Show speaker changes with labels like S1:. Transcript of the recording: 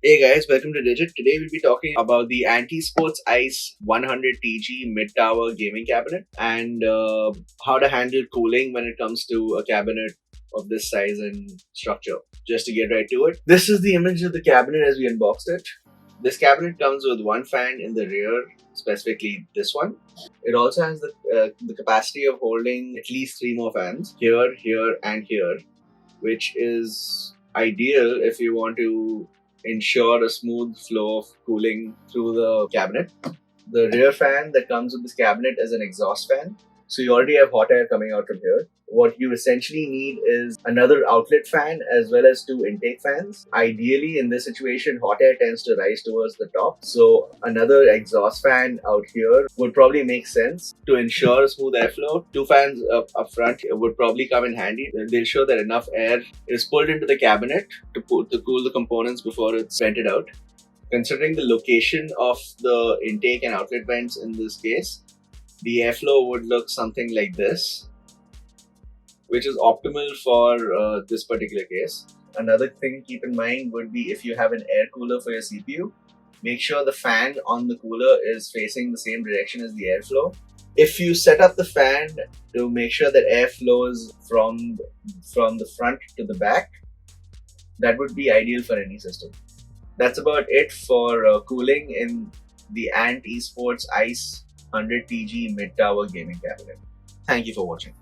S1: Hey guys, welcome to Digit. Today we'll be talking about the Anti-Sports Ice 100TG mid-tower gaming cabinet and how to handle cooling when it comes to a cabinet of this size and structure. Just to get right to it, this is the image of the cabinet as we unboxed it. This cabinet comes with one fan in the rear, specifically this one. It also has the capacity of holding at least 3 more fans, here, here and here, which is ideal if you want to ensure a smooth flow of cooling through the cabinet. The rear fan that comes with this cabinet is an exhaust fan. So you already have hot air coming out from here. What you essentially need is another outlet fan as well as 2 intake fans. Ideally, in this situation, hot air tends to rise towards the top. So another exhaust fan out here would probably make sense to ensure smooth airflow. 2 fans up front would probably come in handy. They'll ensure that enough air is pulled into the cabinet to cool the components before it's vented out. Considering the location of the intake and outlet vents in this case, the airflow would look something like this, which is optimal for this particular case. Another thing to keep in mind would be if you have an air cooler for your CPU, make sure the fan on the cooler is facing the same direction as the airflow. If you set up the fan to make sure that air flows from the front to the back, that would be ideal for any system. That's about it for cooling in the ESports Ice 100TG mid-tower gaming cabinet. Thank you for watching.